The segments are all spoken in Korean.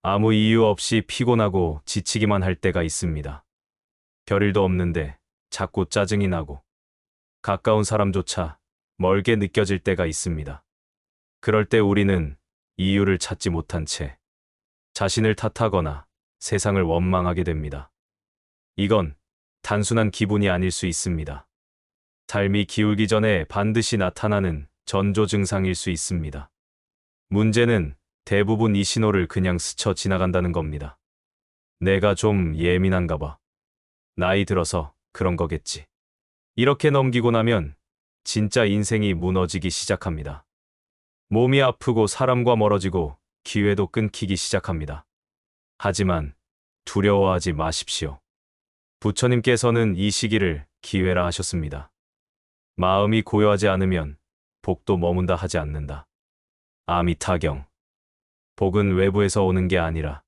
아무 이유 없이 피곤하고 지치기만 할 때가 있습니다. 별일도 없는데 자꾸 짜증이 나고 가까운 사람조차 멀게 느껴질 때가 있습니다. 그럴 때 우리는 이유를 찾지 못한 채 자신을 탓하거나 세상을 원망하게 됩니다. 이건 단순한 기분이 아닐 수 있습니다. 삶이 기울기 전에 반드시 나타나는 전조 증상일 수 있습니다. 문제는 대부분 이 신호를 그냥 스쳐 지나간다는 겁니다. 내가 좀 예민한가 봐. 나이 들어서 그런 거겠지. 이렇게 넘기고 나면 진짜 인생이 무너지기 시작합니다. 몸이 아프고 사람과 멀어지고 기회도 끊기기 시작합니다. 하지만 두려워하지 마십시오. 부처님께서는 이 시기를 기회라 하셨습니다. 마음이 고요하지 않으면 복도 머문다 하지 않는다. 아미타경. 복은 외부에서 오는 게 아니라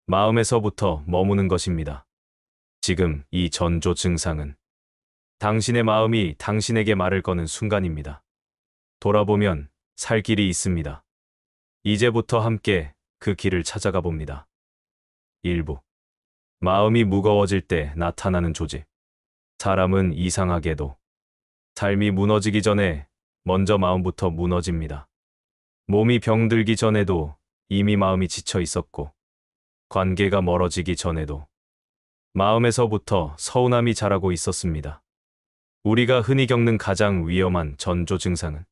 마음에서부터 머무는 것입니다. 지금 이 전조 증상은 당신의 마음이 당신에게 말을 거는 순간입니다. 돌아보면 살 길이 있습니다. 이제부터 함께 그 길을 찾아가 봅니다. 일부. 마음이 무거워질 때 나타나는 조짐. 사람은 이상하게도 삶이 무너지기 전에 먼저 마음부터 무너집니다. 몸이 병들기 전에도 이미 마음이 지쳐 있었고, 관계가 멀어지기 전에도 마음에서부터 서운함이 자라고 있었습니다. 우리가 흔히 겪는 가장 위험한 전조 증상은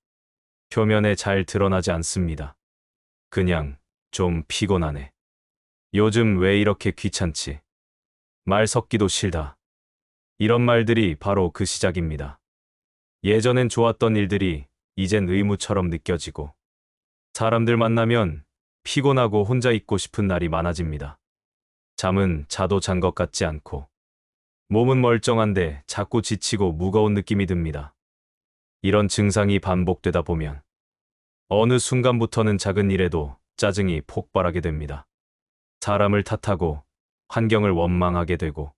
표면에 잘 드러나지 않습니다. 그냥 좀 피곤하네. 요즘 왜 이렇게 귀찮지? 말 섞기도 싫다. 이런 말들이 바로 그 시작입니다. 예전엔 좋았던 일들이 이젠 의무처럼 느껴지고, 사람들 만나면 피곤하고 혼자 있고 싶은 날이 많아집니다. 잠은 자도 잔 것 같지 않고, 몸은 멀쩡한데 자꾸 지치고 무거운 느낌이 듭니다. 이런 증상이 반복되다 보면 어느 순간부터는 작은 일에도 짜증이 폭발하게 됩니다. 사람을 탓하고 환경을 원망하게 되고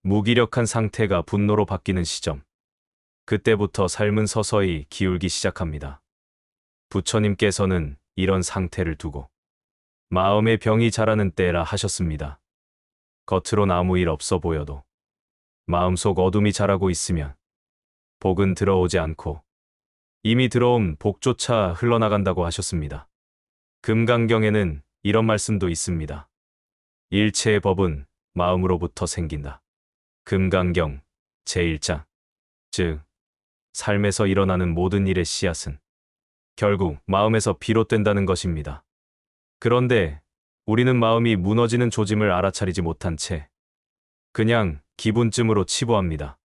무기력한 상태가 분노로 바뀌는 시점. 그때부터 삶은 서서히 기울기 시작합니다. 부처님께서는 이런 상태를 두고 마음의 병이 자라는 때라 하셨습니다. 겉으론 아무 일 없어 보여도 마음속 어둠이 자라고 있으면 복은 들어오지 않고 이미 들어온 복조차 흘러나간다고 하셨습니다. 금강경에는 이런 말씀도 있습니다. 일체의 법은 마음으로부터 생긴다. 금강경 제1장. 즉, 삶에서 일어나는 모든 일의 씨앗은 결국 마음에서 비롯된다는 것입니다. 그런데 우리는 마음이 무너지는 조짐을 알아차리지 못한 채 그냥 기분쯤으로 치부합니다.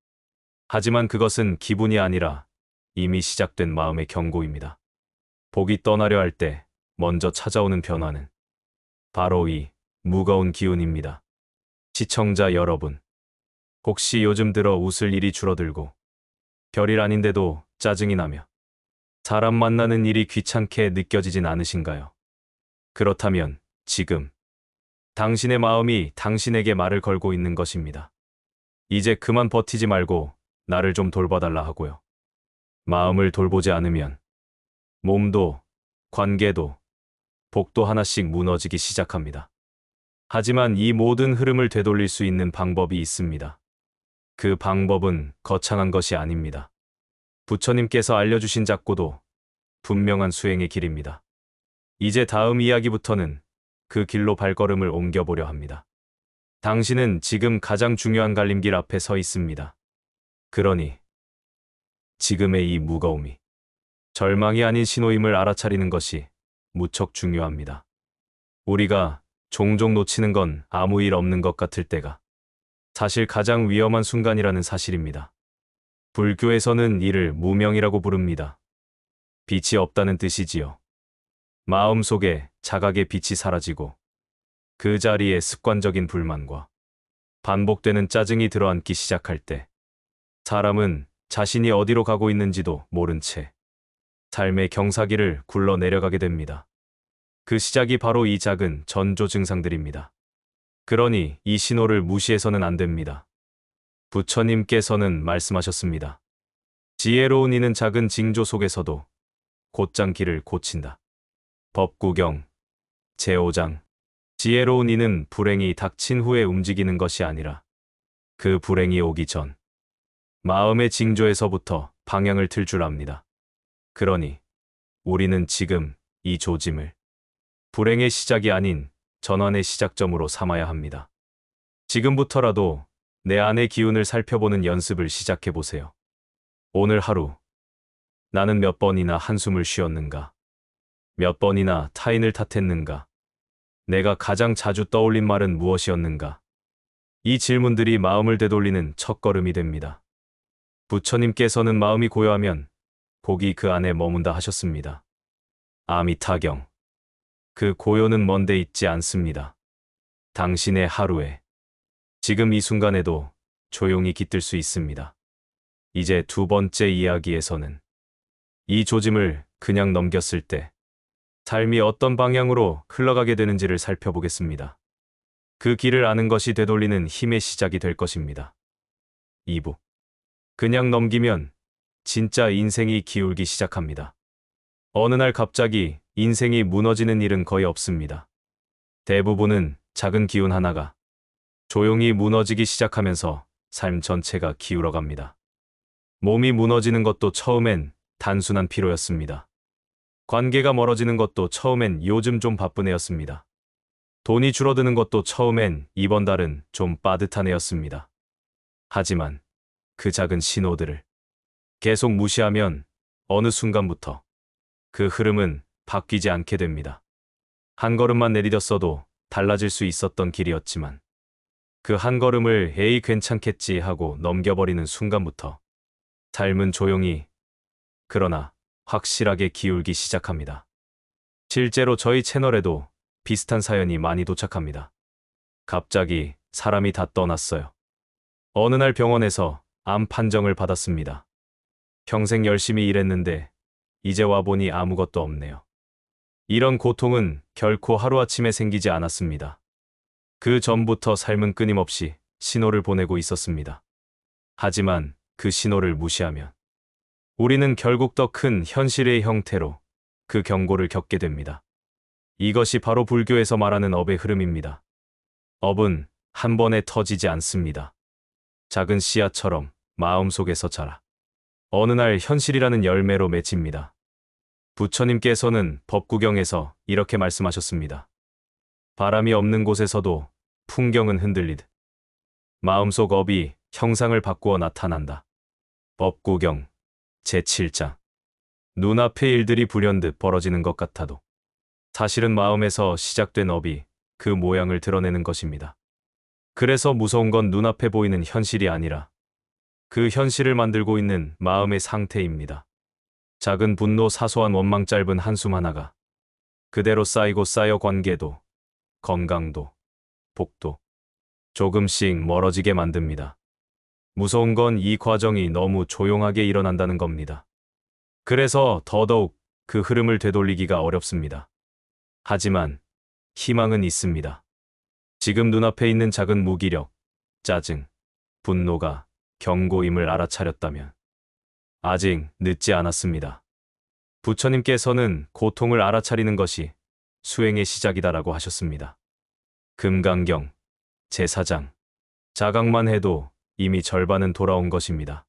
하지만 그것은 기분이 아니라 이미 시작된 마음의 경고입니다. 복이 떠나려 할 때 먼저 찾아오는 변화는 바로 이 무거운 기운입니다. 시청자 여러분, 혹시 요즘 들어 웃을 일이 줄어들고 별일 아닌데도 짜증이 나며 사람 만나는 일이 귀찮게 느껴지진 않으신가요? 그렇다면 지금 당신의 마음이 당신에게 말을 걸고 있는 것입니다. 이제 그만 버티지 말고 나를 좀 돌봐달라 하고요. 마음을 돌보지 않으면 몸도 관계도 복도 하나씩 무너지기 시작합니다. 하지만 이 모든 흐름을 되돌릴 수 있는 방법이 있습니다. 그 방법은 거창한 것이 아닙니다. 부처님께서 알려주신 작고도 분명한 수행의 길입니다. 이제 다음 이야기부터는 그 길로 발걸음을 옮겨보려 합니다. 당신은 지금 가장 중요한 갈림길 앞에 서 있습니다. 그러니 지금의 이 무거움이 절망이 아닌 신호임을 알아차리는 것이 무척 중요합니다. 우리가 종종 놓치는 건 아무 일 없는 것 같을 때가 사실 가장 위험한 순간이라는 사실입니다. 불교에서는 이를 무명이라고 부릅니다. 빛이 없다는 뜻이지요. 마음속에 자각의 빛이 사라지고 그 자리에 습관적인 불만과 반복되는 짜증이 들어앉기 시작할 때 사람은 자신이 어디로 가고 있는지도 모른 채 삶의 경사기를 굴러 내려가게 됩니다. 그 시작이 바로 이 작은 전조 증상들입니다. 그러니 이 신호를 무시해서는 안 됩니다. 부처님께서는 말씀하셨습니다. 지혜로운 이는 작은 징조 속에서도 곧장 길을 고친다. 법구경 제5장. 지혜로운 이는 불행이 닥친 후에 움직이는 것이 아니라 그 불행이 오기 전 마음의 징조에서부터 방향을 틀 줄 압니다. 그러니 우리는 지금 이 조짐을 불행의 시작이 아닌 전환의 시작점으로 삼아야 합니다. 지금부터라도 내 안의 기운을 살펴보는 연습을 시작해 보세요. 오늘 하루 나는 몇 번이나 한숨을 쉬었는가? 몇 번이나 타인을 탓했는가? 내가 가장 자주 떠올린 말은 무엇이었는가? 이 질문들이 마음을 되돌리는 첫걸음이 됩니다. 부처님께서는 마음이 고요하면 복이 그 안에 머문다 하셨습니다. 아미타경. 그 고요는 먼데 있지 않습니다. 당신의 하루에, 지금 이 순간에도 조용히 깃들 수 있습니다. 이제 두 번째 이야기에서는 이 조짐을 그냥 넘겼을 때 삶이 어떤 방향으로 흘러가게 되는지를 살펴보겠습니다. 그 길을 아는 것이 되돌리는 힘의 시작이 될 것입니다. 2부. 그냥 넘기면 진짜 인생이 기울기 시작합니다. 어느 날 갑자기 인생이 무너지는 일은 거의 없습니다. 대부분은 작은 기운 하나가 조용히 무너지기 시작하면서 삶 전체가 기울어갑니다. 몸이 무너지는 것도 처음엔 단순한 피로였습니다. 관계가 멀어지는 것도 처음엔 요즘 좀 바쁜 애였습니다. 돈이 줄어드는 것도 처음엔 이번 달은 좀 빠듯한 애였습니다. 하지만 그 작은 신호들을 계속 무시하면 어느 순간부터 그 흐름은 바뀌지 않게 됩니다. 한 걸음만 내디뎠어도 달라질 수 있었던 길이었지만 그 한 걸음을 에이 괜찮겠지 하고 넘겨버리는 순간부터 삶은 조용히 그러나 확실하게 기울기 시작합니다. 실제로 저희 채널에도 비슷한 사연이 많이 도착합니다. 갑자기 사람이 다 떠났어요. 어느 날 병원에서 암 판정을 받았습니다. 평생 열심히 일했는데 이제 와보니 아무것도 없네요. 이런 고통은 결코 하루아침에 생기지 않았습니다. 그 전부터 삶은 끊임없이 신호를 보내고 있었습니다. 하지만 그 신호를 무시하면 우리는 결국 더 큰 현실의 형태로 그 경고를 겪게 됩니다. 이것이 바로 불교에서 말하는 업의 흐름입니다. 업은 한 번에 터지지 않습니다. 작은 씨앗처럼 마음속에서 자라 어느 날 현실이라는 열매로 맺힙니다. 부처님께서는 법구경에서 이렇게 말씀하셨습니다. 바람이 없는 곳에서도 풍경은 흔들리듯 마음속 업이 형상을 바꾸어 나타난다. 법구경 제7장. 눈앞의 일들이 불현듯 벌어지는 것 같아도 사실은 마음에서 시작된 업이 그 모양을 드러내는 것입니다. 그래서 무서운 건 눈앞에 보이는 현실이 아니라 그 현실을 만들고 있는 마음의 상태입니다. 작은 분노, 사소한 원망, 짧은 한숨 하나가 그대로 쌓이고 쌓여 관계도, 건강도, 복도 조금씩 멀어지게 만듭니다. 무서운 건 이 과정이 너무 조용하게 일어난다는 겁니다. 그래서 더더욱 그 흐름을 되돌리기가 어렵습니다. 하지만 희망은 있습니다. 지금 눈앞에 있는 작은 무기력, 짜증, 분노가 경고임을 알아차렸다면 아직 늦지 않았습니다. 부처님께서는 고통을 알아차리는 것이 수행의 시작이다라고 하셨습니다. 금강경 제4장. 자각만 해도 이미 절반은 돌아온 것입니다.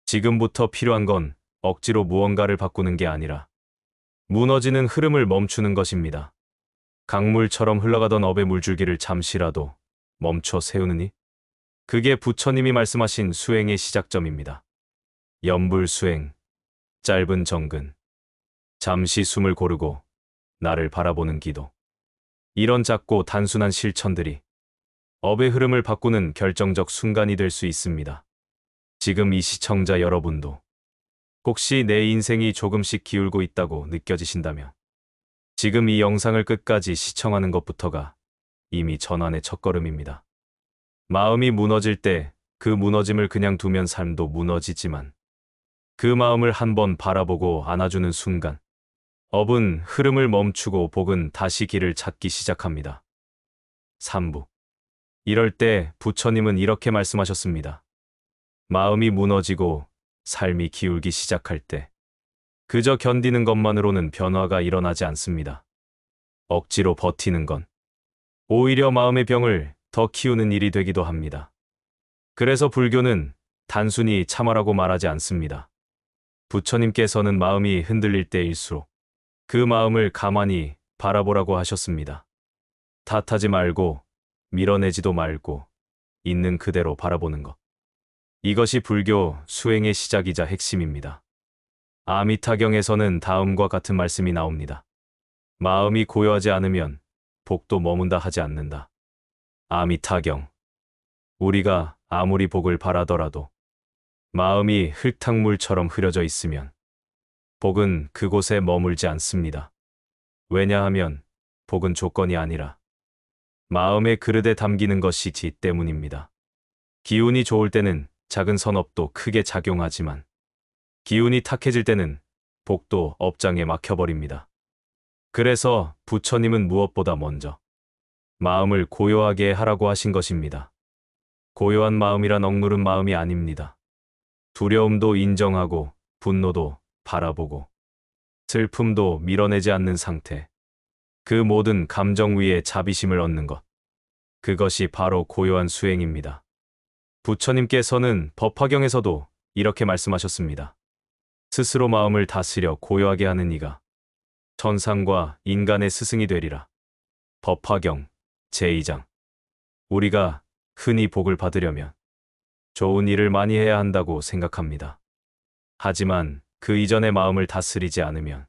지금부터 필요한 건 억지로 무언가를 바꾸는 게 아니라 무너지는 흐름을 멈추는 것입니다. 강물처럼 흘러가던 업의 물줄기를 잠시라도 멈춰 세우느니 그게 부처님이 말씀하신 수행의 시작점입니다. 염불수행, 짧은 정근, 잠시 숨을 고르고 나를 바라보는 기도. 이런 작고 단순한 실천들이 업의 흐름을 바꾸는 결정적 순간이 될 수 있습니다. 지금 이 시청자 여러분도 혹시 내 인생이 조금씩 기울고 있다고 느껴지신다면 지금 이 영상을 끝까지 시청하는 것부터가 이미 전환의 첫걸음입니다. 마음이 무너질 때 그 무너짐을 그냥 두면 삶도 무너지지만 그 마음을 한번 바라보고 안아주는 순간 업은 흐름을 멈추고 복은 다시 길을 찾기 시작합니다. 3부. 이럴 때 부처님은 이렇게 말씀하셨습니다. 마음이 무너지고 삶이 기울기 시작할 때 그저 견디는 것만으로는 변화가 일어나지 않습니다. 억지로 버티는 건 오히려 마음의 병을 더 키우는 일이 되기도 합니다. 그래서 불교는 단순히 참아라고 말하지 않습니다. 부처님께서는 마음이 흔들릴 때일수록 그 마음을 가만히 바라보라고 하셨습니다. 탓하지 말고 밀어내지도 말고 있는 그대로 바라보는 것. 이것이 불교 수행의 시작이자 핵심입니다. 아미타경에서는 다음과 같은 말씀이 나옵니다. 마음이 고요하지 않으면 복도 머문다 하지 않는다. 아미타경. 우리가 아무리 복을 바라더라도 마음이 흙탕물처럼 흐려져 있으면 복은 그곳에 머물지 않습니다. 왜냐하면 복은 조건이 아니라 마음의 그릇에 담기는 것이지 때문입니다. 기운이 좋을 때는 작은 선업도 크게 작용하지만 기운이 탁해질 때는 복도 업장에 막혀버립니다. 그래서 부처님은 무엇보다 먼저 마음을 고요하게 하라고 하신 것입니다. 고요한 마음이란 억누른 마음이 아닙니다. 두려움도 인정하고 분노도 바라보고 슬픔도 밀어내지 않는 상태. 그 모든 감정 위에 자비심을 얻는 것. 그것이 바로 고요한 수행입니다. 부처님께서는 법화경에서도 이렇게 말씀하셨습니다. 스스로 마음을 다스려 고요하게 하는 이가 천상과 인간의 스승이 되리라. 법화경 제2장. 우리가 흔히 복을 받으려면 좋은 일을 많이 해야 한다고 생각합니다. 하지만 그 이전의 마음을 다스리지 않으면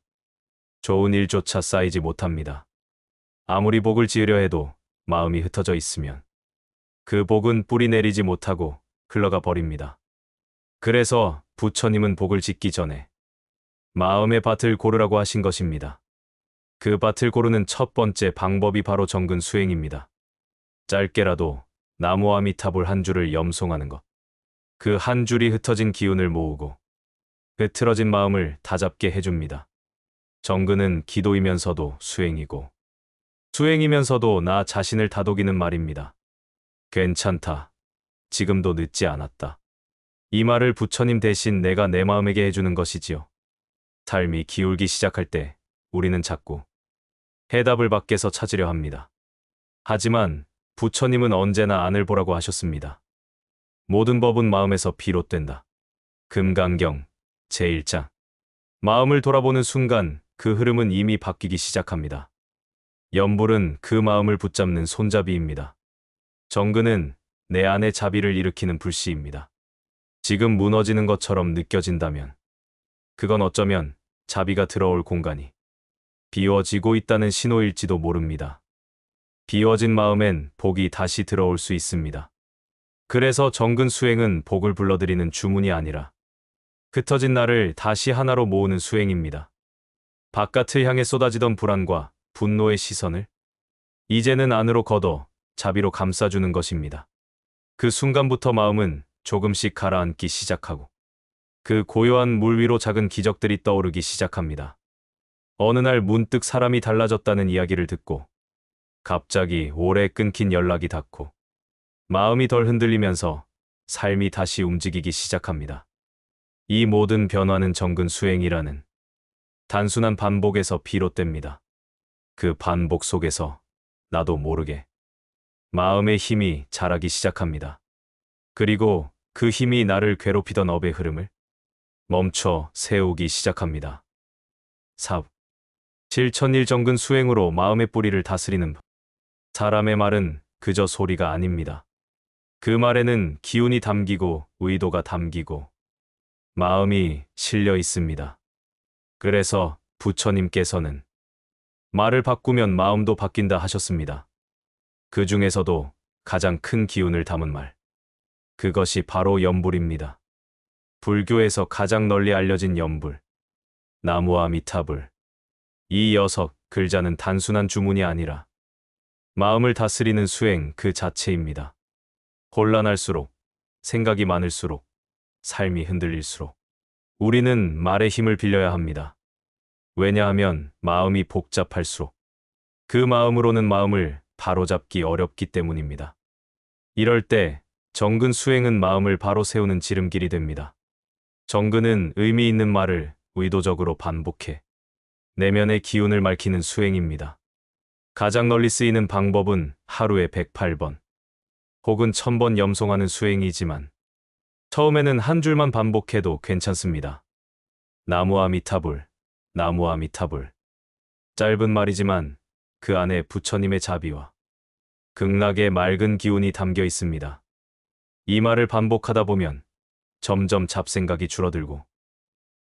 좋은 일조차 쌓이지 못합니다. 아무리 복을 지으려 해도 마음이 흩어져 있으면 그 복은 뿌리 내리지 못하고 흘러가 버립니다. 그래서 부처님은 복을 짓기 전에 마음의 밭을 고르라고 하신 것입니다. 그 밭을 고르는 첫 번째 방법이 바로 정근 수행입니다. 짧게라도 나무 아미타불 한 줄을 염송하는 것. 그 한 줄이 흩어진 기운을 모으고 흐트러진 마음을 다잡게 해줍니다. 정근은 기도이면서도 수행이고 수행이면서도 나 자신을 다독이는 말입니다. 괜찮다. 지금도 늦지 않았다. 이 말을 부처님 대신 내가 내 마음에게 해주는 것이지요. 삶이 기울기 시작할 때 우리는 자꾸 해답을 밖에서 찾으려 합니다. 하지만 부처님은 언제나 안을 보라고 하셨습니다. 모든 법은 마음에서 비롯된다. 금강경 제1장. 마음을 돌아보는 순간 그 흐름은 이미 바뀌기 시작합니다. 염불은 그 마음을 붙잡는 손잡이입니다. 정근은 내 안의 자비를 일으키는 불씨입니다. 지금 무너지는 것처럼 느껴진다면 그건 어쩌면 자비가 들어올 공간이 비워지고 있다는 신호일지도 모릅니다. 비워진 마음엔 복이 다시 들어올 수 있습니다. 그래서 정근 수행은 복을 불러들이는 주문이 아니라 흩어진 나를 다시 하나로 모으는 수행입니다. 바깥을 향해 쏟아지던 불안과 분노의 시선을 이제는 안으로 걷어 자비로 감싸주는 것입니다. 그 순간부터 마음은 조금씩 가라앉기 시작하고 그 고요한 물 위로 작은 기적들이 떠오르기 시작합니다. 어느 날 문득 사람이 달라졌다는 이야기를 듣고 갑자기 오래 끊긴 연락이 닿고 마음이 덜 흔들리면서 삶이 다시 움직이기 시작합니다. 이 모든 변화는 정근 수행이라는 단순한 반복에서 비롯됩니다. 그 반복 속에서 나도 모르게 마음의 힘이 자라기 시작합니다. 그리고 그 힘이 나를 괴롭히던 업의 흐름을 멈춰 세우기 시작합니다. 4. 실천일 정근 수행으로 마음의 뿌리를 다스리는 법. 사람의 말은 그저 소리가 아닙니다. 그 말에는 기운이 담기고 의도가 담기고 마음이 실려 있습니다. 그래서 부처님께서는 말을 바꾸면 마음도 바뀐다 하셨습니다. 그 중에서도 가장 큰 기운을 담은 말. 그것이 바로 염불입니다. 불교에서 가장 널리 알려진 염불. 나무아미타불. 이 6글자는 단순한 주문이 아니라 마음을 다스리는 수행 그 자체입니다. 혼란할수록, 생각이 많을수록, 삶이 흔들릴수록 우리는 말의 힘을 빌려야 합니다. 왜냐하면 마음이 복잡할수록 그 마음으로는 마음을 바로잡기 어렵기 때문입니다. 이럴 때 정근 수행은 마음을 바로 세우는 지름길이 됩니다. 정근은 의미 있는 말을 의도적으로 반복해 내면의 기운을 맑히는 수행입니다. 가장 널리 쓰이는 방법은 하루에 108번 혹은 1000번 염송하는 수행이지만 처음에는 한 줄만 반복해도 괜찮습니다. 나무 아미타불, 나무 아미타불. 짧은 말이지만 그 안에 부처님의 자비와 극락의 맑은 기운이 담겨 있습니다. 이 말을 반복하다 보면 점점 잡생각이 줄어들고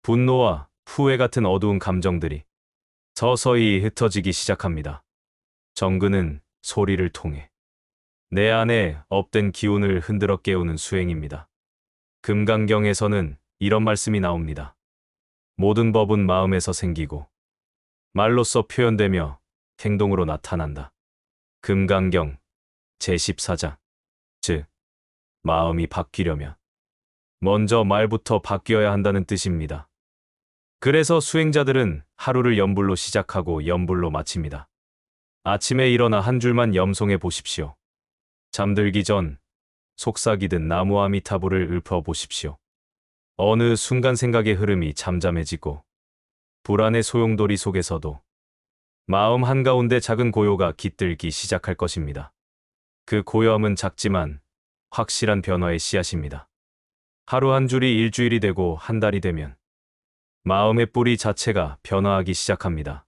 분노와 후회 같은 어두운 감정들이 서서히 흩어지기 시작합니다. 정근은 소리를 통해 내 안에 업된 기운을 흔들어 깨우는 수행입니다. 금강경에서는 이런 말씀이 나옵니다. 모든 법은 마음에서 생기고 말로써 표현되며 행동으로 나타난다. 금강경 제14장. 즉, 마음이 바뀌려면 먼저 말부터 바뀌어야 한다는 뜻입니다. 그래서 수행자들은 하루를 염불로 시작하고 염불로 마칩니다. 아침에 일어나 한 줄만 염송해 보십시오. 잠들기 전 속삭이듯 나무 아미타불을 읊어 보십시오. 어느 순간 생각의 흐름이 잠잠해지고 불안의 소용돌이 속에서도 마음 한가운데 작은 고요가 깃들기 시작할 것입니다. 그 고요함은 작지만 확실한 변화의 씨앗입니다. 하루 한 줄이 일주일이 되고 한 달이 되면 마음의 뿌리 자체가 변화하기 시작합니다.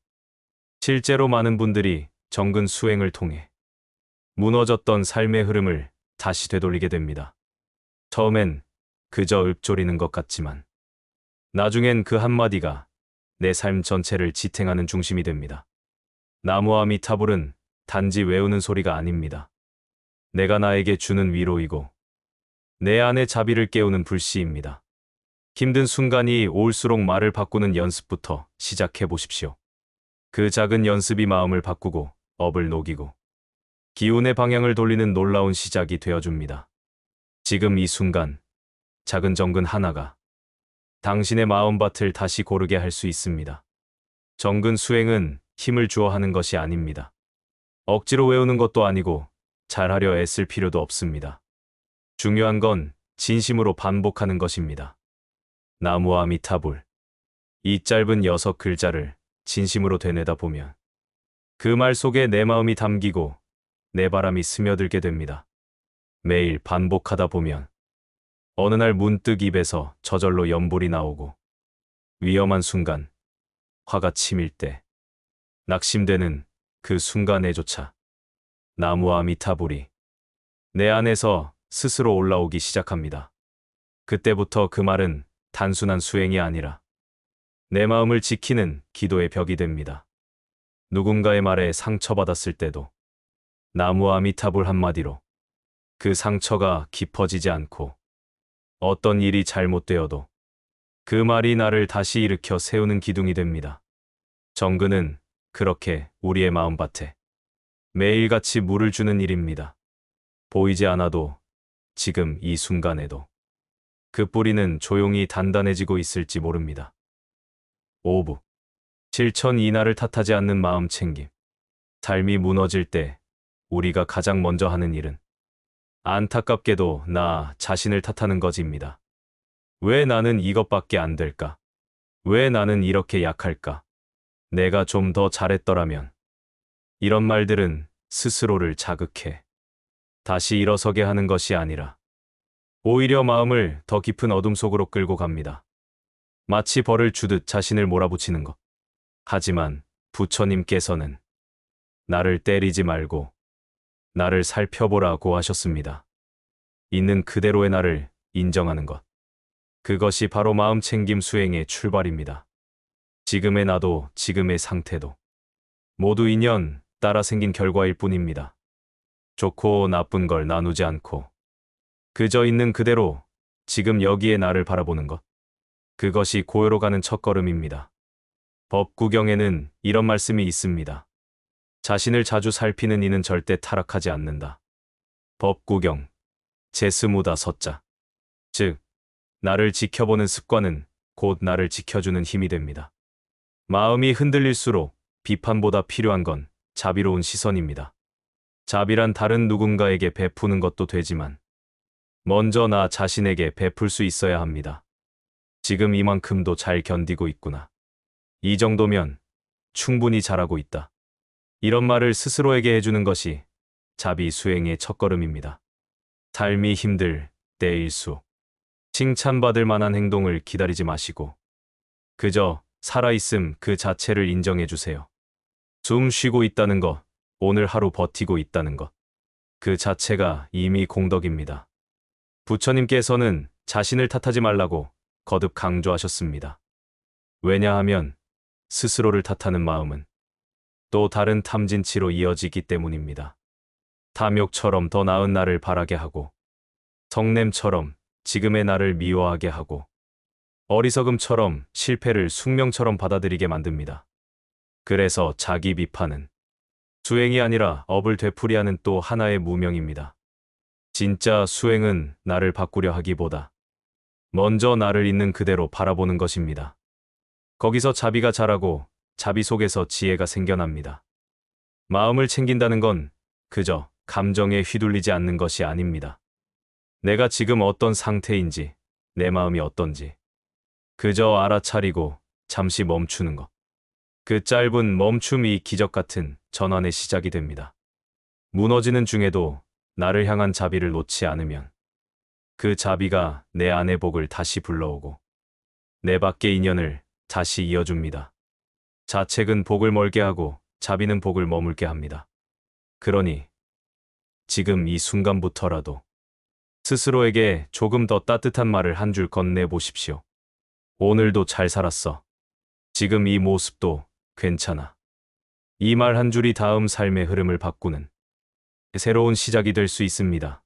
실제로 많은 분들이 정근 수행을 통해 무너졌던 삶의 흐름을 다시 되돌리게 됩니다. 처음엔 그저 읊조리는 것 같지만 나중엔 그 한마디가 내 삶 전체를 지탱하는 중심이 됩니다. 나무 아미타불은 단지 외우는 소리가 아닙니다. 내가 나에게 주는 위로이고 내 안의 자비를 깨우는 불씨입니다. 힘든 순간이 올수록 말을 바꾸는 연습부터 시작해 보십시오. 그 작은 연습이 마음을 바꾸고 업을 녹이고 기운의 방향을 돌리는 놀라운 시작이 되어줍니다. 지금 이 순간 작은 정근 하나가 당신의 마음밭을 다시 고르게 할 수 있습니다. 정근 수행은 힘을 주어 하는 것이 아닙니다. 억지로 외우는 것도 아니고 잘하려 애쓸 필요도 없습니다. 중요한 건 진심으로 반복하는 것입니다. 나무 아미타불. 이 짧은 6글자를 진심으로 되뇌다 보면 그 말 속에 내 마음이 담기고 내 바람이 스며들게 됩니다. 매일 반복하다 보면 어느 날 문득 입에서 저절로 염불이 나오고 위험한 순간, 화가 치밀 때, 낙심되는 그 순간에조차 나무 아미타불이 내 안에서 스스로 올라오기 시작합니다. 그때부터 그 말은 단순한 수행이 아니라 내 마음을 지키는 기도의 벽이 됩니다. 누군가의 말에 상처받았을 때도 나무 아미타불 한마디로 그 상처가 깊어지지 않고 어떤 일이 잘못되어도 그 말이 나를 다시 일으켜 세우는 기둥이 됩니다. 정근은 그렇게 우리의 마음밭에 매일같이 물을 주는 일입니다. 보이지 않아도 지금 이 순간에도 그 뿌리는 조용히 단단해지고 있을지 모릅니다. 5부. 실천 이날을 탓하지 않는 마음 챙김. 삶이 무너질 때 우리가 가장 먼저 하는 일은 안타깝게도 나 자신을 탓하는 것입니다. 왜 나는 이것밖에 안 될까? 왜 나는 이렇게 약할까? 내가 좀 더 잘했더라면. 이런 말들은 스스로를 자극해 다시 일어서게 하는 것이 아니라 오히려 마음을 더 깊은 어둠 속으로 끌고 갑니다. 마치 벌을 주듯 자신을 몰아붙이는 것. 하지만 부처님께서는 나를 때리지 말고 나를 살펴보라고 하셨습니다. 있는 그대로의 나를 인정하는 것. 그것이 바로 마음챙김 수행의 출발입니다. 지금의 나도 지금의 상태도 모두 인연 따라 생긴 결과일 뿐입니다. 좋고 나쁜 걸 나누지 않고 그저 있는 그대로 지금 여기에 나를 바라보는 것. 그것이 고요로 가는 첫걸음입니다. 법구경에는 이런 말씀이 있습니다. 자신을 자주 살피는 이는 절대 타락하지 않는다. 법구경 제20다 서자. 즉, 나를 지켜보는 습관은 곧 나를 지켜주는 힘이 됩니다. 마음이 흔들릴수록 비판보다 필요한 건 자비로운 시선입니다. 자비란 다른 누군가에게 베푸는 것도 되지만 먼저 나 자신에게 베풀 수 있어야 합니다. 지금 이만큼도 잘 견디고 있구나. 이 정도면 충분히 잘하고 있다. 이런 말을 스스로에게 해주는 것이 자비 수행의 첫걸음입니다. 삶이 힘들 때일수 칭찬받을 만한 행동을 기다리지 마시고 그저 살아있음 그 자체를 인정해 주세요. 숨 쉬고 있다는 것, 오늘 하루 버티고 있다는 것. 그 자체가 이미 공덕입니다. 부처님께서는 자신을 탓하지 말라고 거듭 강조하셨습니다. 왜냐하면 스스로를 탓하는 마음은 또 다른 탐진치로 이어지기 때문입니다. 탐욕처럼 더 나은 나를 바라게 하고, 성냄처럼 지금의 나를 미워하게 하고, 어리석음처럼 실패를 숙명처럼 받아들이게 만듭니다. 그래서 자기 비판은 수행이 아니라 업을 되풀이하는 또 하나의 무명입니다. 진짜 수행은 나를 바꾸려 하기보다 먼저 나를 있는 그대로 바라보는 것입니다. 거기서 자비가 자라고 자비 속에서 지혜가 생겨납니다. 마음을 챙긴다는 건 그저 감정에 휘둘리지 않는 것이 아닙니다. 내가 지금 어떤 상태인지, 내 마음이 어떤지 그저 알아차리고 잠시 멈추는 것. 그 짧은 멈춤이 기적 같은 전환의 시작이 됩니다. 무너지는 중에도 나를 향한 자비를 놓지 않으면 그 자비가 내 안의 복을 다시 불러오고 내 밖의 인연을 다시 이어줍니다. 자책은 복을 멀게 하고 자비는 복을 머물게 합니다. 그러니 지금 이 순간부터라도 스스로에게 조금 더 따뜻한 말을 한 줄 건네보십시오. 오늘도 잘 살았어. 지금 이 모습도 괜찮아. 이 말 한 줄이 다음 삶의 흐름을 바꾸는 새로운 시작이 될 수 있습니다.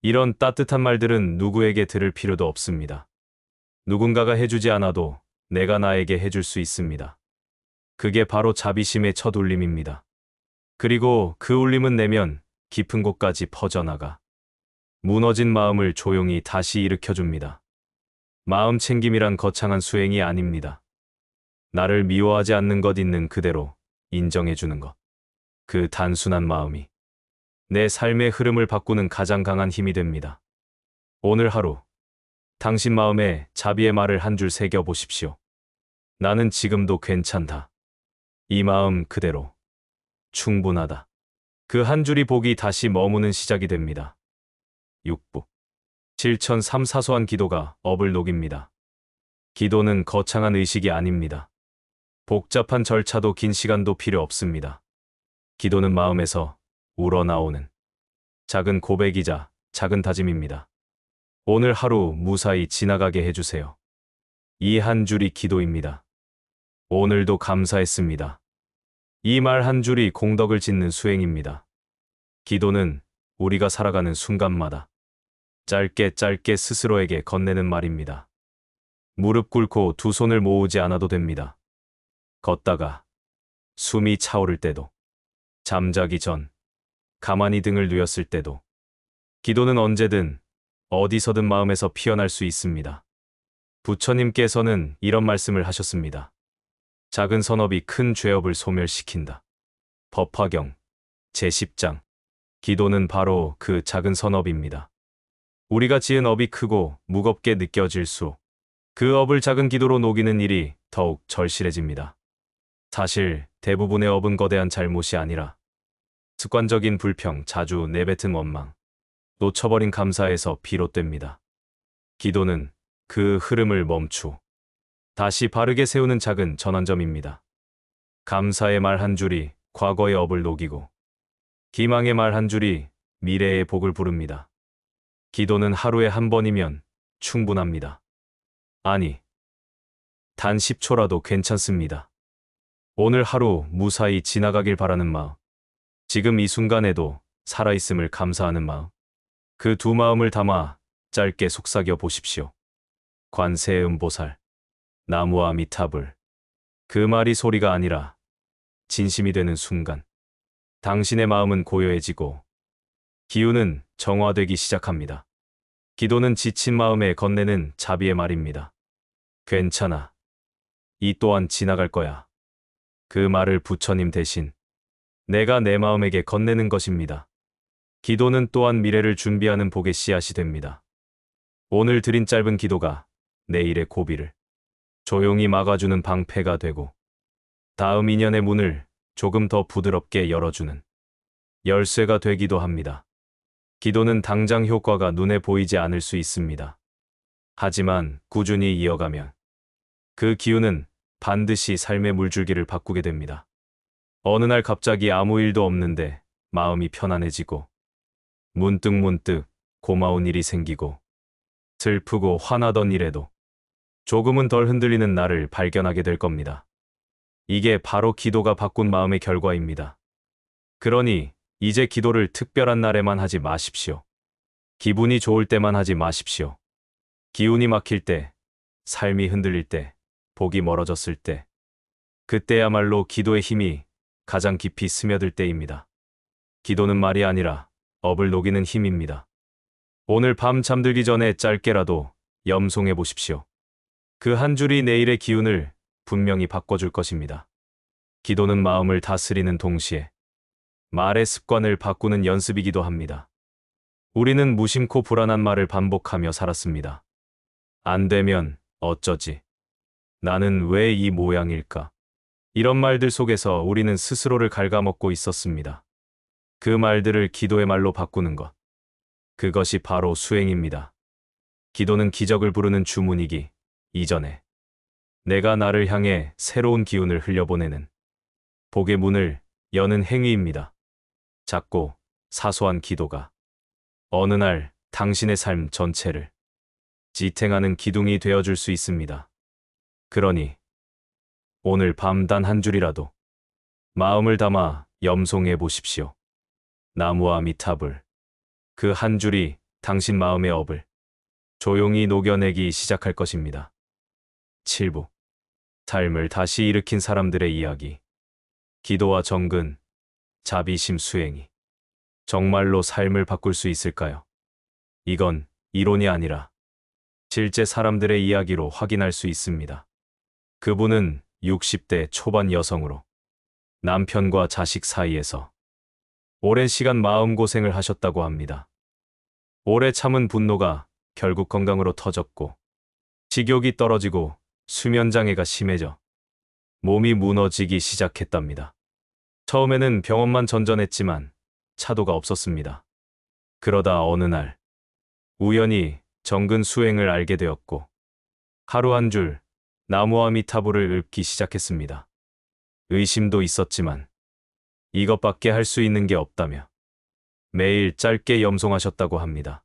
이런 따뜻한 말들은 누구에게 들을 필요도 없습니다. 누군가가 해주지 않아도 내가 나에게 해줄 수 있습니다. 그게 바로 자비심의 첫 울림입니다. 그리고 그 울림은 내면 깊은 곳까지 퍼져나가 무너진 마음을 조용히 다시 일으켜줍니다. 마음 챙김이란 거창한 수행이 아닙니다. 나를 미워하지 않는 것 있는 그대로 인정해주는 것. 그 단순한 마음이 내 삶의 흐름을 바꾸는 가장 강한 힘이 됩니다. 오늘 하루 당신 마음에 자비의 말을 한 줄 새겨보십시오. 나는 지금도 괜찮다. 이 마음 그대로 충분하다. 그 한 줄이 복이 다시 머무는 시작이 됩니다. 6부 7003 사소한 기도가 업을 녹입니다. 기도는 거창한 의식이 아닙니다. 복잡한 절차도 긴 시간도 필요 없습니다. 기도는 마음에서 우러나오는 작은 고백이자 작은 다짐입니다. 오늘 하루 무사히 지나가게 해주세요. 이 한 줄이 기도입니다. 오늘도 감사했습니다. 이 말 한 줄이 공덕을 짓는 수행입니다. 기도는 우리가 살아가는 순간마다 짧게 짧게 스스로에게 건네는 말입니다. 무릎 꿇고 두 손을 모으지 않아도 됩니다. 걷다가 숨이 차오를 때도, 잠자기 전 가만히 등을 누였을 때도, 기도는 언제든 어디서든 마음에서 피어날 수 있습니다. 부처님께서는 이런 말씀을 하셨습니다. 작은 선업이 큰 죄업을 소멸시킨다. 법화경 제10장. 기도는 바로 그 작은 선업입니다. 우리가 지은 업이 크고 무겁게 느껴질수록 그 업을 작은 기도로 녹이는 일이 더욱 절실해집니다. 사실 대부분의 업은 거대한 잘못이 아니라 습관적인 불평, 자주 내뱉은 원망, 놓쳐버린 감사에서 비롯됩니다. 기도는 그 흐름을 멈추 다시 바르게 세우는 작은 전환점입니다. 감사의 말 한 줄이 과거의 업을 녹이고 기망의 말 한 줄이 미래의 복을 부릅니다. 기도는 하루에 한 번이면 충분합니다. 아니, 단 10초라도 괜찮습니다. 오늘 하루 무사히 지나가길 바라는 마음, 지금 이 순간에도 살아있음을 감사하는 마음, 그 두 마음을 담아 짧게 속삭여 보십시오. 관세음보살, 나무아미타불. 그 말이 소리가 아니라 진심이 되는 순간, 당신의 마음은 고요해지고 기운은 정화되기 시작합니다. 기도는 지친 마음에 건네는 자비의 말입니다. 괜찮아. 이 또한 지나갈 거야. 그 말을 부처님 대신 내가 내 마음에게 건네는 것입니다. 기도는 또한 미래를 준비하는 복의 씨앗이 됩니다. 오늘 드린 짧은 기도가 내일의 고비를 조용히 막아주는 방패가 되고 다음 인연의 문을 조금 더 부드럽게 열어주는 열쇠가 되기도 합니다. 기도는 당장 효과가 눈에 보이지 않을 수 있습니다. 하지만 꾸준히 이어가면 그 기운은 반드시 삶의 물줄기를 바꾸게 됩니다. 어느 날 갑자기 아무 일도 없는데 마음이 편안해지고 문득문득 고마운 일이 생기고 슬프고 화나던 일에도 조금은 덜 흔들리는 나를 발견하게 될 겁니다. 이게 바로 기도가 바꾼 마음의 결과입니다. 그러니 이제 기도를 특별한 날에만 하지 마십시오. 기분이 좋을 때만 하지 마십시오. 기운이 막힐 때, 삶이 흔들릴 때, 복이 멀어졌을 때, 그때야말로 기도의 힘이 가장 깊이 스며들 때입니다. 기도는 말이 아니라 업을 녹이는 힘입니다. 오늘 밤 잠들기 전에 짧게라도 염송해 보십시오. 그 한 줄이 내일의 기운을 분명히 바꿔줄 것입니다. 기도는 마음을 다스리는 동시에 말의 습관을 바꾸는 연습이기도 합니다. 우리는 무심코 불안한 말을 반복하며 살았습니다. 안 되면 어쩌지? 나는 왜 이 모양일까? 이런 말들 속에서 우리는 스스로를 갉아먹고 있었습니다. 그 말들을 기도의 말로 바꾸는 것. 그것이 바로 수행입니다. 기도는 기적을 부르는 주문이기 이전에 내가 나를 향해 새로운 기운을 흘려보내는 복의 문을 여는 행위입니다. 작고 사소한 기도가 어느 날 당신의 삶 전체를 지탱하는 기둥이 되어줄 수 있습니다. 그러니 오늘 밤 단 한 줄이라도 마음을 담아 염송해 보십시오. 나무와 미탑을 그 한 줄이 당신 마음의 업을 조용히 녹여내기 시작할 것입니다. 7부 삶을 다시 일으킨 사람들의 이야기. 기도와 정근, 자비심 수행이 정말로 삶을 바꿀 수 있을까요? 이건 이론이 아니라 실제 사람들의 이야기로 확인할 수 있습니다. 그분은 60대 초반 여성으로 남편과 자식 사이에서 오랜 시간 마음고생을 하셨다고 합니다. 오래 참은 분노가 결국 건강으로 터졌고 식욕이 떨어지고 수면장애가 심해져 몸이 무너지기 시작했답니다. 처음에는 병원만 전전했지만 차도가 없었습니다. 그러다 어느 날 우연히 정근 수행을 알게 되었고 하루 한 줄 나무와 미타불을 읊기 시작했습니다. 의심도 있었지만 이것밖에 할 수 있는 게 없다며 매일 짧게 염송하셨다고 합니다.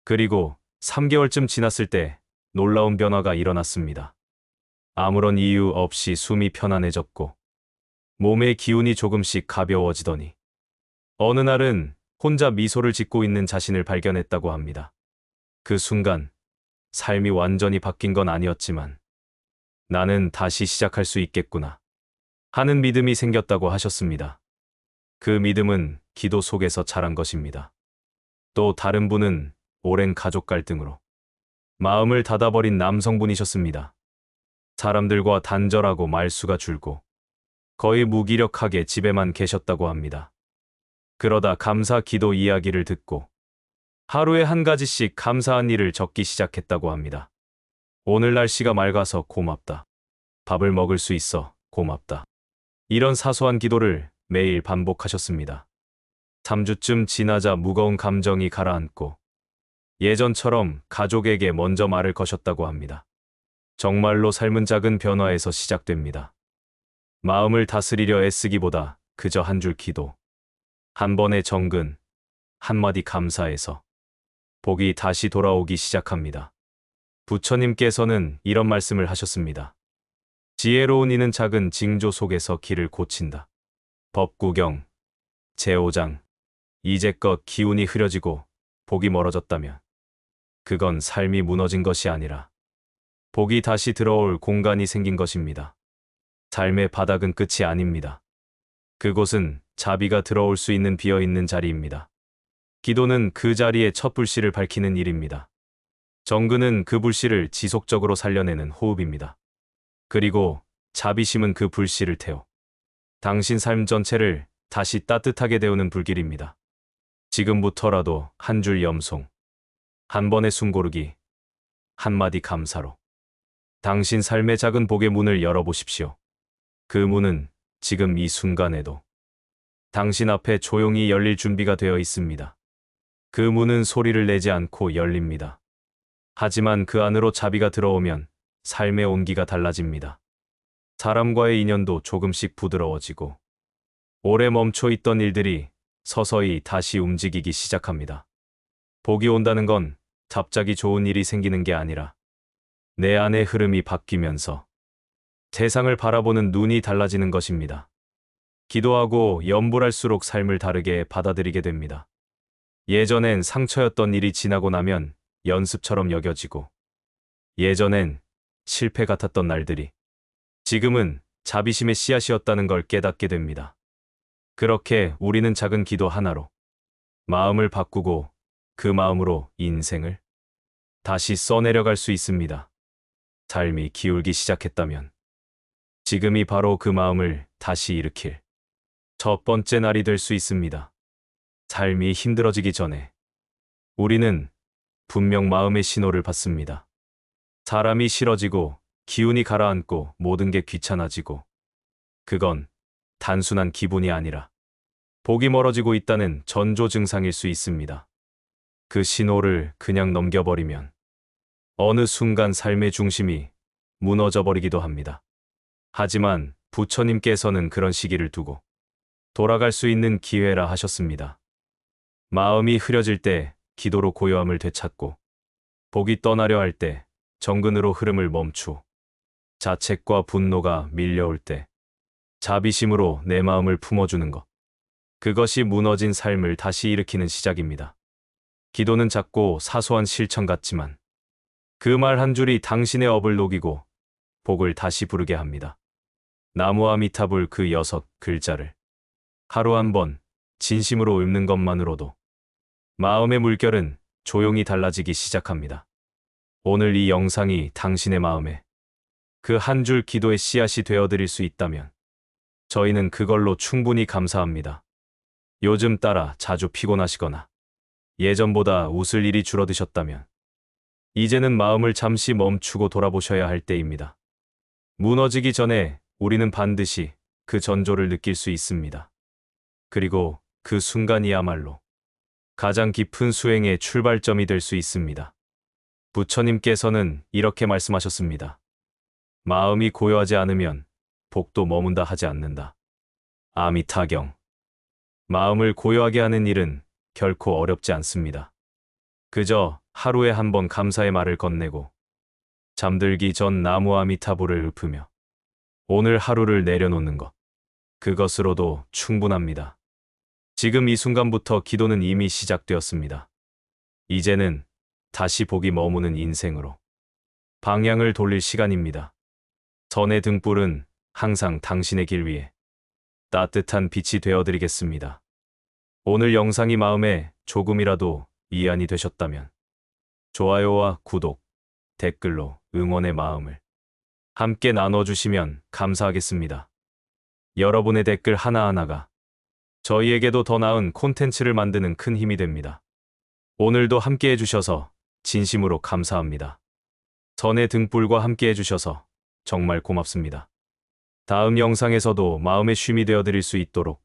그리고 3개월쯤 지났을 때 놀라운 변화가 일어났습니다. 아무런 이유 없이 숨이 편안해졌고 몸의 기운이 조금씩 가벼워지더니 어느 날은 혼자 미소를 짓고 있는 자신을 발견했다고 합니다. 그 순간 삶이 완전히 바뀐 건 아니었지만 나는 다시 시작할 수 있겠구나 하는 믿음이 생겼다고 하셨습니다. 그 믿음은 기도 속에서 자란 것입니다. 또 다른 분은 오랜 가족 갈등으로 마음을 닫아버린 남성분이셨습니다. 사람들과 단절하고 말수가 줄고 거의 무기력하게 집에만 계셨다고 합니다. 그러다 감사 기도 이야기를 듣고 하루에 한 가지씩 감사한 일을 적기 시작했다고 합니다. 오늘 날씨가 맑아서 고맙다. 밥을 먹을 수 있어 고맙다. 이런 사소한 기도를 매일 반복하셨습니다. 3주쯤 지나자 무거운 감정이 가라앉고 예전처럼 가족에게 먼저 말을 거셨다고 합니다. 정말로 삶은 작은 변화에서 시작됩니다. 마음을 다스리려 애쓰기보다 그저 한 줄 기도, 한 번의 정근, 한마디 감사에서 복이 다시 돌아오기 시작합니다. 부처님께서는 이런 말씀을 하셨습니다. 지혜로운 이는 작은 징조 속에서 길을 고친다. 법구경, 제5장. 이제껏 기운이 흐려지고 복이 멀어졌다면 그건 삶이 무너진 것이 아니라 복이 다시 들어올 공간이 생긴 것입니다. 삶의 바닥은 끝이 아닙니다. 그곳은 자비가 들어올 수 있는 비어있는 자리입니다. 기도는 그 자리에 첫 불씨를 밝히는 일입니다. 정근은 그 불씨를 지속적으로 살려내는 호흡입니다. 그리고 자비심은 그 불씨를 태워 당신 삶 전체를 다시 따뜻하게 데우는 불길입니다. 지금부터라도 한 줄 염송, 한 번의 숨고르기, 한마디 감사로 당신 삶의 작은 복의 문을 열어보십시오. 그 문은 지금 이 순간에도 당신 앞에 조용히 열릴 준비가 되어 있습니다. 그 문은 소리를 내지 않고 열립니다. 하지만 그 안으로 자비가 들어오면 삶의 온기가 달라집니다. 사람과의 인연도 조금씩 부드러워지고 오래 멈춰 있던 일들이 서서히 다시 움직이기 시작합니다. 복이 온다는 건 갑자기 좋은 일이 생기는 게 아니라 내 안의 흐름이 바뀌면서 세상을 바라보는 눈이 달라지는 것입니다. 기도하고 염불할수록 삶을 다르게 받아들이게 됩니다. 예전엔 상처였던 일이 지나고 나면 연습처럼 여겨지고 예전엔 실패 같았던 날들이 지금은 자비심의 씨앗이었다는 걸 깨닫게 됩니다. 그렇게 우리는 작은 기도 하나로 마음을 바꾸고 그 마음으로 인생을 다시 써내려갈 수 있습니다. 삶이 기울기 시작했다면 지금이 바로 그 마음을 다시 일으킬 첫 번째 날이 될 수 있습니다. 삶이 힘들어지기 전에 우리는 분명 마음의 신호를 받습니다. 사람이 싫어지고 기운이 가라앉고 모든 게 귀찮아지고 그건 단순한 기분이 아니라 복이 멀어지고 있다는 전조 증상일 수 있습니다. 그 신호를 그냥 넘겨버리면 어느 순간 삶의 중심이 무너져 버리기도 합니다. 하지만 부처님께서는 그런 시기를 두고 돌아갈 수 있는 기회라 하셨습니다. 마음이 흐려질 때 기도로 고요함을 되찾고 복이 떠나려 할 때 정근으로 흐름을 멈추 자책과 분노가 밀려올 때 자비심으로 내 마음을 품어주는 것. 그것이 무너진 삶을 다시 일으키는 시작입니다. 기도는 작고 사소한 실천 같지만 그 말 한 줄이 당신의 업을 녹이고 복을 다시 부르게 합니다. 나무아미타불 그 6글자를 하루 한 번 진심으로 읊는 것만으로도 마음의 물결은 조용히 달라지기 시작합니다. 오늘 이 영상이 당신의 마음에 그 한 줄 기도의 씨앗이 되어드릴 수 있다면 저희는 그걸로 충분히 감사합니다. 요즘 따라 자주 피곤하시거나 예전보다 웃을 일이 줄어드셨다면 이제는 마음을 잠시 멈추고 돌아보셔야 할 때입니다. 무너지기 전에 우리는 반드시 그 전조를 느낄 수 있습니다. 그리고 그 순간이야말로 가장 깊은 수행의 출발점이 될 수 있습니다. 부처님께서는 이렇게 말씀하셨습니다. 마음이 고요하지 않으면 복도 머문다 하지 않는다. 아미타경. 마음을 고요하게 하는 일은 결코 어렵지 않습니다. 그저 하루에 한 번 감사의 말을 건네고 잠들기 전 나무 아미타불을 읊으며 오늘 하루를 내려놓는 것. 그것으로도 충분합니다. 지금 이 순간부터 기도는 이미 시작되었습니다. 이제는 다시 복이 머무는 인생으로 방향을 돌릴 시간입니다. 선의 등불은 항상 당신의 길 위에 따뜻한 빛이 되어드리겠습니다. 오늘 영상이 마음에 조금이라도 이안이 되셨다면 좋아요와 구독, 댓글로 응원의 마음을 함께 나눠주시면 감사하겠습니다. 여러분의 댓글 하나하나가 저희에게도 더 나은 콘텐츠를 만드는 큰 힘이 됩니다. 오늘도 함께 해주셔서 진심으로 감사합니다. 선의 등불과 함께 해주셔서 정말 고맙습니다. 다음 영상에서도 마음의 쉼이 되어드릴 수 있도록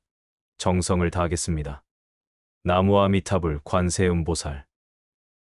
정성을 다하겠습니다. 나무아미타불 관세음보살